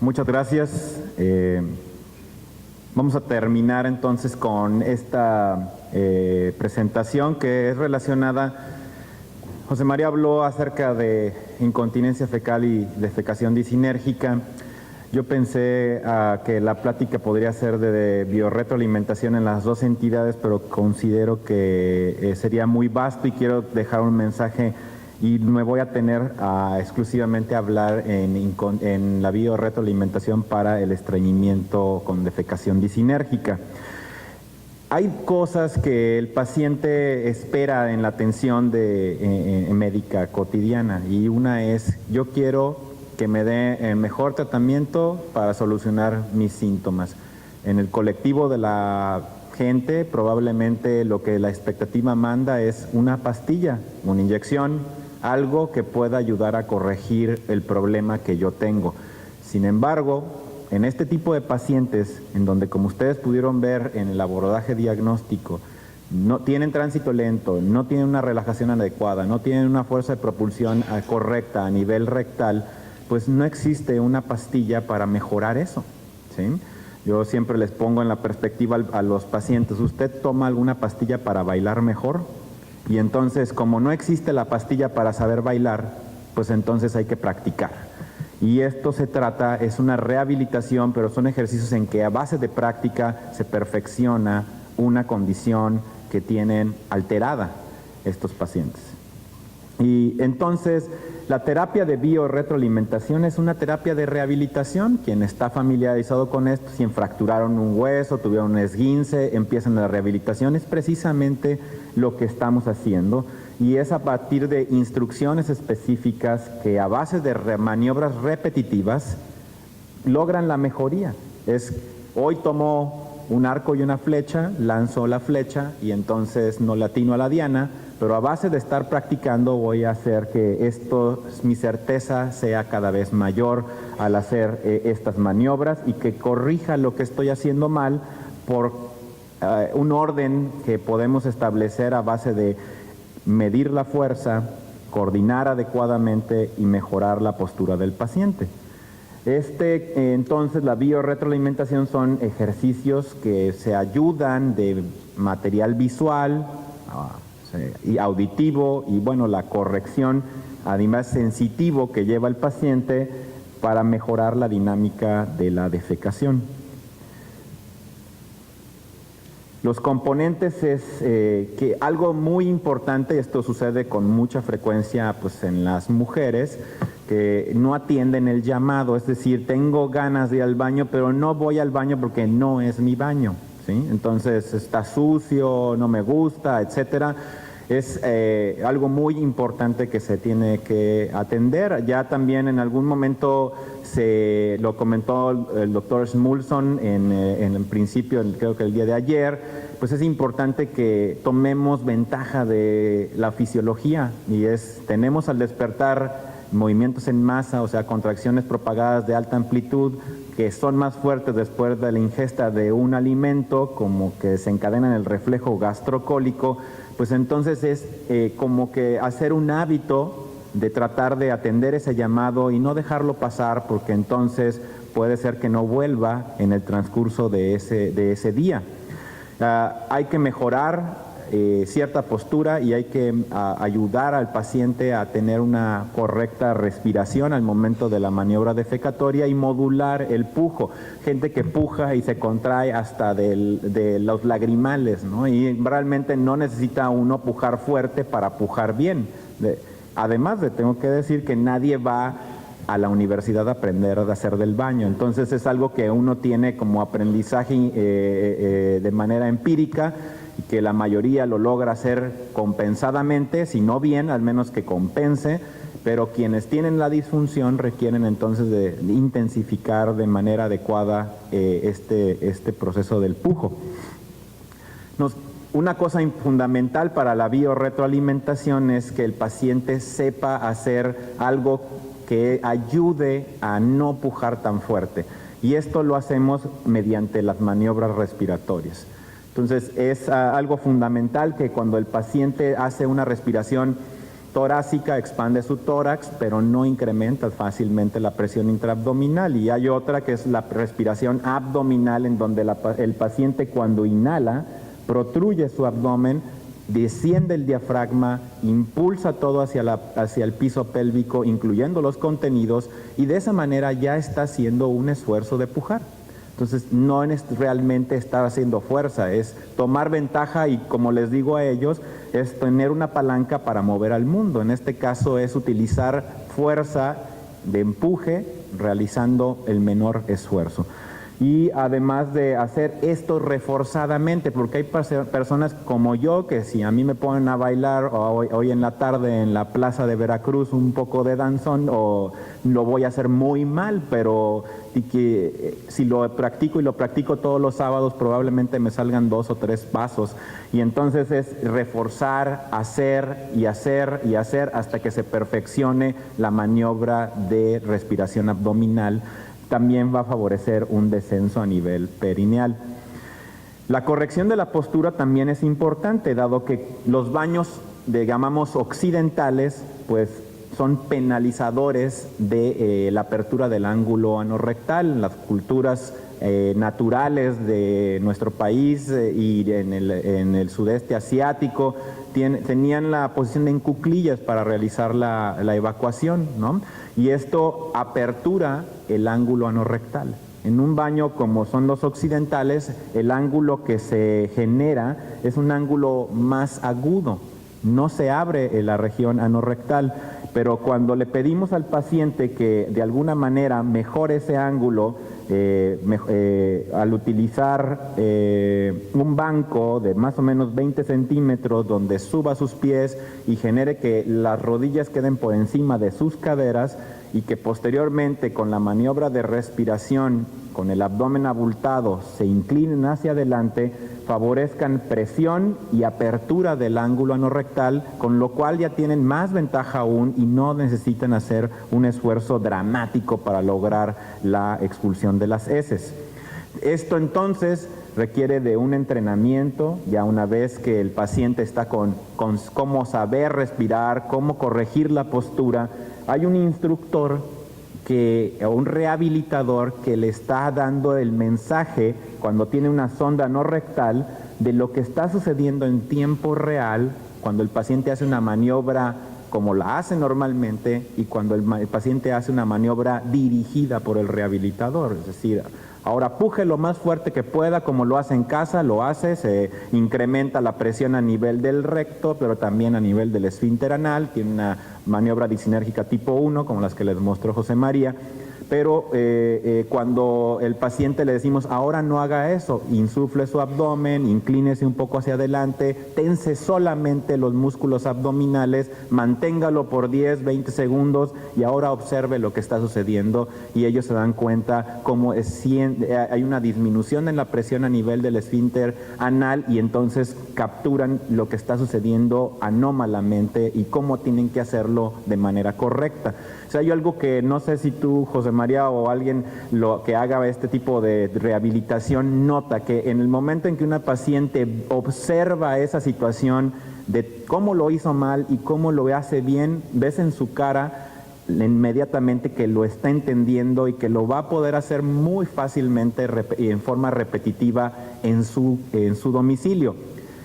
Muchas gracias. Vamos a terminar entonces con esta presentación que es relacionada. José María habló acerca de incontinencia fecal y defecación disinérgica. Yo pensé que la plática podría ser de biorretroalimentación en las dos entidades, pero considero que sería muy vasto y quiero dejar un mensaje y me voy a tener exclusivamente a hablar en la biorretroalimentación para el estreñimiento con defecación disinérgica. Hay cosas que el paciente espera en la atención médica cotidiana y una es, yo quiero que me dé el mejor tratamiento para solucionar mis síntomas. En el colectivo de la gente probablemente lo que la expectativa manda es una pastilla, una inyección, algo que pueda ayudar a corregir el problema que yo tengo. Sin embargo, en este tipo de pacientes, en donde como ustedes pudieron ver en el abordaje diagnóstico, no tienen tránsito lento, no tienen una relajación adecuada, no tienen una fuerza de propulsión correcta a nivel rectal, pues no existe una pastilla para mejorar eso, ¿sí? Yo siempre les pongo en la perspectiva a los pacientes, ¿usted toma alguna pastilla para bailar mejor? Y entonces, como no existe la pastilla para saber bailar, pues entonces hay que practicar. Y esto se trata, es una rehabilitación, pero son ejercicios en que a base de práctica se perfecciona una condición que tienen alterada estos pacientes. Y entonces, la terapia de biorretroalimentación es una terapia de rehabilitación. Quien está familiarizado con esto, si fracturaron un hueso, tuvieron un esguince, empiezan la rehabilitación, es precisamente lo que estamos haciendo. Y es a partir de instrucciones específicas que a base de maniobras repetitivas logran la mejoría. Hoy tomo un arco y una flecha, lanzo la flecha y entonces no le atino a la diana, pero a base de estar practicando voy a hacer que mi certeza sea cada vez mayor al hacer estas maniobras y que corrija lo que estoy haciendo mal por un orden que podemos establecer a base de medir la fuerza, coordinar adecuadamente y mejorar la postura del paciente. Entonces, la biorretroalimentación son ejercicios que se ayudan de material visual y auditivo y, bueno, la corrección además sensitivo que lleva el paciente para mejorar la dinámica de la defecación. Los componentes es que algo muy importante, esto sucede con mucha frecuencia pues, en las mujeres, que no atienden el llamado, es decir, tengo ganas de ir al baño, pero no voy al baño porque no es mi baño, ¿sí? Entonces está sucio, no me gusta, etcétera. Es algo muy importante que se tiene que atender. Ya también en algún momento se lo comentó el doctor Smulson en el principio, creo que el día de ayer, pues es importante que tomemos ventaja de la fisiología y tenemos al despertar movimientos en masa, o sea, contracciones propagadas de alta amplitud que son más fuertes después de la ingesta de un alimento, como que desencadenan el reflejo gastrocólico, pues entonces es como que hacer un hábito de tratar de atender ese llamado y no dejarlo pasar, porque entonces puede ser que no vuelva en el transcurso de ese día. Hay que mejorar cierta postura y hay que ayudar al paciente a tener una correcta respiración al momento de la maniobra defecatoria y modular el pujo. Gente que puja y se contrae hasta de los lagrimales, ¿no? Y realmente no necesita uno pujar fuerte para pujar bien. Además tengo que decir que nadie va a la universidad a aprender a hacer del baño. Entonces es algo que uno tiene como aprendizaje de manera empírica y que la mayoría lo logra hacer compensadamente, si no bien, al menos que compense, pero quienes tienen la disfunción requieren entonces de intensificar de manera adecuada este proceso del pujo. Una cosa fundamental para la biorretroalimentación es que el paciente sepa hacer algo que ayude a no pujar tan fuerte. Y esto lo hacemos mediante las maniobras respiratorias. Entonces es algo fundamental que cuando el paciente hace una respiración torácica, expande su tórax, pero no incrementa fácilmente la presión intraabdominal. Y hay otra que es la respiración abdominal, en donde el paciente cuando inhala protruye su abdomen, desciende el diafragma, impulsa todo hacia el piso pélvico, incluyendo los contenidos, y de esa manera ya está haciendo un esfuerzo de pujar. Entonces no es realmente estar haciendo fuerza, es tomar ventaja y, como les digo a ellos, es tener una palanca para mover al mundo. En este caso es utilizar fuerza de empuje realizando el menor esfuerzo. Y además de hacer esto reforzadamente, porque hay personas como yo que si a mí me ponen a bailar hoy en la tarde en la plaza de Veracruz un poco de danzón, o lo voy a hacer muy mal, pero si lo practico todos los sábados, probablemente me salgan 2 o 3 pasos. Y entonces es reforzar, hacer y hacer y hacer hasta que se perfeccione la maniobra de respiración abdominal. También va a favorecer un descenso a nivel perineal. La corrección de la postura también es importante, dado que los baños, llamamos occidentales, pues son penalizadores de la apertura del ángulo anorrectal. Las culturas naturales de nuestro país y en el sudeste asiático tenían la posición en cuclillas para realizar la evacuación, ¿no? Y esto apertura el ángulo anorrectal. En un baño como son los occidentales, el ángulo que se genera es un ángulo más agudo, no se abre la región anorrectal, pero cuando le pedimos al paciente que de alguna manera mejore ese ángulo, al utilizar un banco de más o menos 20 centímetros donde suba sus pies y genere que las rodillas queden por encima de sus caderas, y que posteriormente con la maniobra de respiración, con el abdomen abultado, se inclinen hacia adelante, favorezcan presión y apertura del ángulo anorrectal, con lo cual ya tienen más ventaja aún y no necesitan hacer un esfuerzo dramático para lograr la expulsión de las heces. Esto entonces requiere de un entrenamiento, ya una vez que el paciente está con cómo saber respirar, cómo corregir la postura. Hay un instructor o un rehabilitador que le está dando el mensaje cuando tiene una sonda no rectal de lo que está sucediendo en tiempo real cuando el paciente hace una maniobra como la hace normalmente y cuando el paciente hace una maniobra dirigida por el rehabilitador. Es decir, ahora puje lo más fuerte que pueda, como lo hace en casa, lo hace, se incrementa la presión a nivel del recto, pero también a nivel del esfínter anal. Tiene una maniobra disinérgica tipo 1, como las que les mostró José María. Pero cuando el paciente le decimos, ahora no haga eso, insufle su abdomen, inclínese un poco hacia adelante, tense solamente los músculos abdominales, manténgalo por 10, 20 segundos y ahora observe lo que está sucediendo, y ellos se dan cuenta cómo hay una disminución en la presión a nivel del esfínter anal, y entonces capturan lo que está sucediendo anómalamente y cómo tienen que hacerlo de manera correcta. O sea, hay algo que no sé si tú, José María, o alguien que haga este tipo de rehabilitación nota que en el momento en que una paciente observa esa situación de cómo lo hizo mal y cómo lo hace bien, ves en su cara inmediatamente que lo está entendiendo y que lo va a poder hacer muy fácilmente y en forma repetitiva en su domicilio.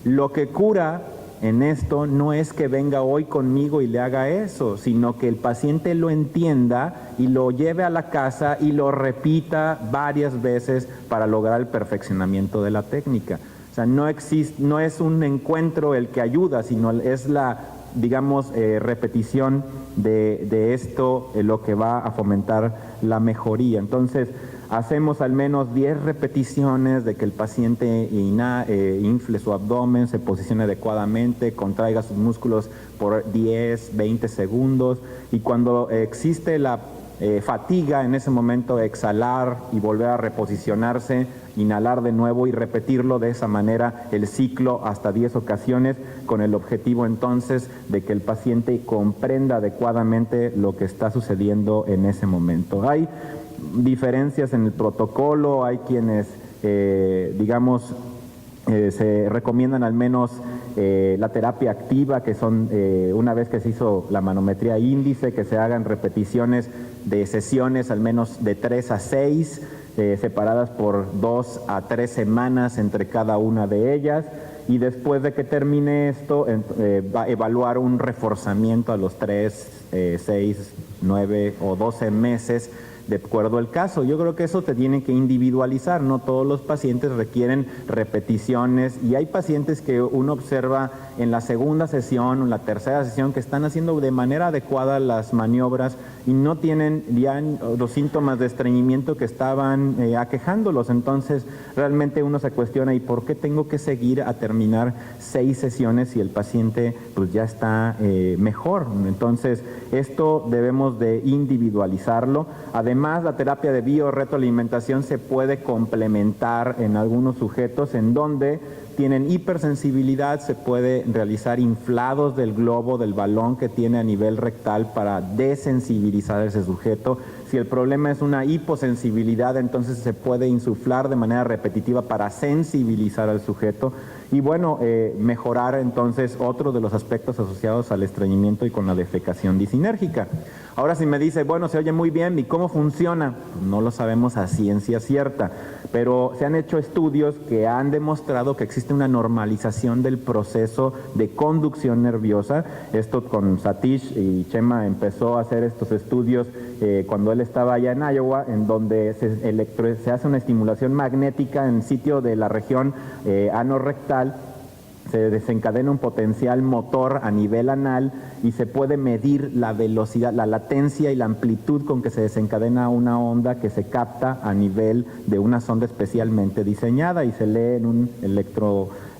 Lo que cura en esto no es que venga hoy conmigo y le haga eso, sino que el paciente lo entienda y lo lleve a la casa y lo repita varias veces para lograr el perfeccionamiento de la técnica. O sea, no es un encuentro el que ayuda, sino es la, digamos, repetición de esto lo que va a fomentar la mejoría. Entonces, hacemos al menos 10 repeticiones de que el paciente infle su abdomen, se posicione adecuadamente, contraiga sus músculos por 10, 20 segundos, y cuando existe la fatiga, en ese momento exhalar y volver a reposicionarse, inhalar de nuevo y repetirlo de esa manera el ciclo hasta 10 ocasiones, con el objetivo entonces de que el paciente comprenda adecuadamente lo que está sucediendo en ese momento. Hay diferencias en el protocolo, hay quienes, se recomiendan al menos la terapia activa, que son una vez que se hizo la manometría índice, que se hagan repeticiones de sesiones al menos de 3 a 6, separadas por 2 a 3 semanas entre cada una de ellas. Y después de que termine esto, va a evaluar un reforzamiento a los 3, 6, 9 o 12 meses, de acuerdo al caso. Yo creo que eso te tiene que individualizar, no todos los pacientes requieren repeticiones, y hay pacientes que uno observa en la segunda sesión o en la tercera sesión que están haciendo de manera adecuada las maniobras y no tienen ya los síntomas de estreñimiento que estaban aquejándolos. Entonces realmente uno se cuestiona, ¿y por qué tengo que seguir a terminar 6 sesiones si el paciente pues ya está mejor? Entonces esto debemos de individualizarlo. Además, la terapia de biorretroalimentación se puede complementar en algunos sujetos en donde tienen hipersensibilidad. Se puede realizar inflados del globo, del balón que tiene a nivel rectal, para desensibilizar a ese sujeto. Si el problema es una hiposensibilidad, entonces se puede insuflar de manera repetitiva para sensibilizar al sujeto. Y bueno, mejorar entonces otro de los aspectos asociados al estreñimiento y con la defecación disinérgica. Ahora, si me dice, bueno, se oye muy bien, ¿y cómo funciona? No lo sabemos a ciencia cierta, pero se han hecho estudios que han demostrado que existe una normalización del proceso de conducción nerviosa. Esto con Satish y Chema empezó a hacer estos estudios cuando él estaba allá en Iowa, en donde se hace una estimulación magnética en sitio de la región anorrectal. Se desencadena un potencial motor a nivel anal y se puede medir la velocidad, la latencia y la amplitud con que se desencadena una onda que se capta a nivel de una sonda especialmente diseñada y se lee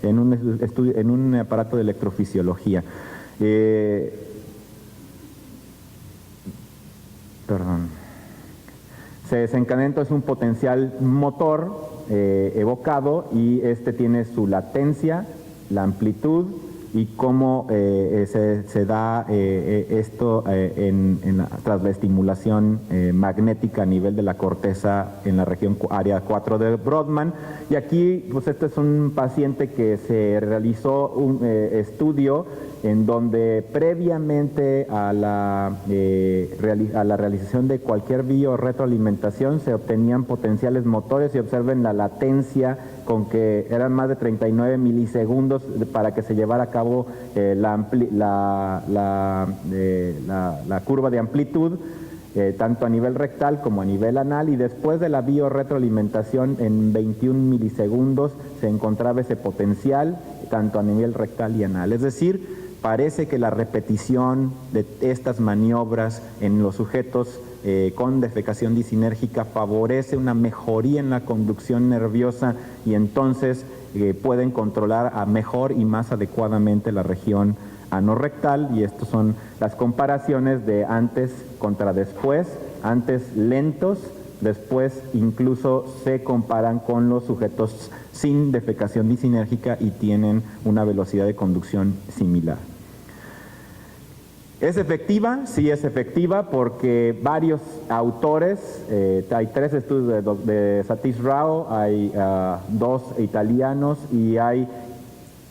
en un aparato de electrofisiología. Se desencadena entonces un potencial motor evocado, y este tiene su latencia, la amplitud y cómo se da esto tras la estimulación magnética a nivel de la corteza en la región área 4 de Brodmann. Y aquí, pues este es un paciente que se realizó un estudio en donde previamente a la realización de cualquier biorretroalimentación se obtenían potenciales motores, y observen la latencia con que eran más de 39 milisegundos para que se llevara a cabo la curva de amplitud, tanto a nivel rectal como a nivel anal, y después de la biorretroalimentación en 21 milisegundos se encontraba ese potencial tanto a nivel rectal y anal. Es decir, parece que la repetición de estas maniobras en los sujetos con defecación disinérgica favorece una mejoría en la conducción nerviosa, y entonces pueden controlar a mejor y más adecuadamente la región anorrectal. Y estas son las comparaciones de antes contra después. Antes lentos, después incluso se comparan con los sujetos sin defecación disinérgica y tienen una velocidad de conducción similar. ¿Es efectiva? Sí, es efectiva, porque varios autores, hay 3 estudios de Satish Rao, hay 2 italianos, y hay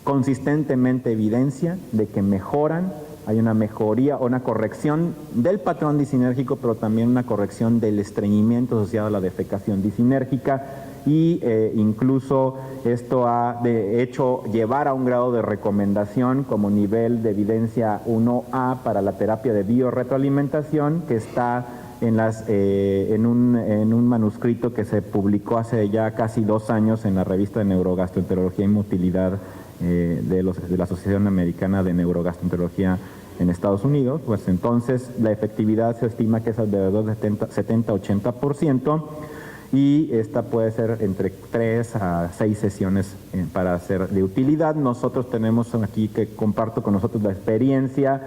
consistentemente evidencia de que mejoran. Hay una mejoría o una corrección del patrón disinérgico, pero también una corrección del estreñimiento asociado a la defecación disinérgica. Y incluso esto ha de hecho llevar a un grado de recomendación como nivel de evidencia 1A para la terapia de biorretroalimentación, que está en un manuscrito que se publicó hace ya casi 2 años en la revista de Neurogastroenterología y Motilidad de la Asociación Americana de Neurogastroenterología en Estados Unidos. Pues entonces la efectividad se estima que es alrededor de 70-80%. Y esta puede ser entre 3 a 6 sesiones para ser de utilidad. Nosotros tenemos aquí, que comparto con nosotros la experiencia,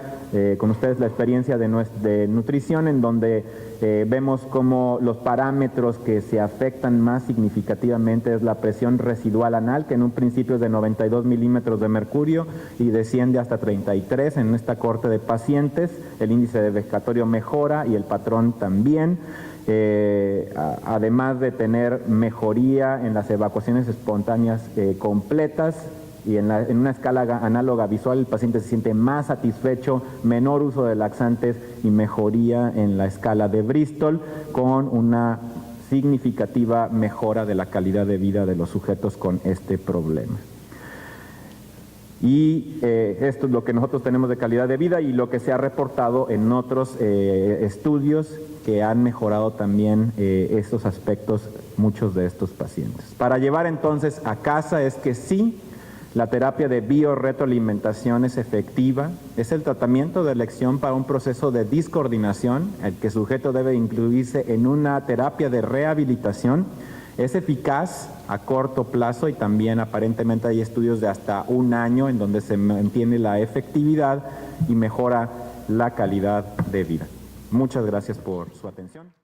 con ustedes la experiencia de nutrición, en donde vemos cómo los parámetros que se afectan más significativamente es la presión residual anal, que en un principio es de 92 milímetros de mercurio y desciende hasta 33 en esta cohorte de pacientes. El índice de defecatorio mejora y el patrón también. Además de tener mejoría en las evacuaciones espontáneas completas, y en una escala análoga visual el paciente se siente más satisfecho, menor uso de laxantes y mejoría en la escala de Bristol, con una significativa mejora de la calidad de vida de los sujetos con este problema. Y esto es lo que nosotros tenemos de calidad de vida y lo que se ha reportado en otros estudios que han mejorado también estos aspectos muchos de estos pacientes. Para llevar entonces a casa es que sí, la terapia de biorretroalimentación es efectiva, es el tratamiento de elección para un proceso de discoordinación, el que el sujeto debe incluirse en una terapia de rehabilitación. Es eficaz a corto plazo y también aparentemente hay estudios de hasta un año en donde se mantiene la efectividad y mejora la calidad de vida. Muchas gracias por su atención.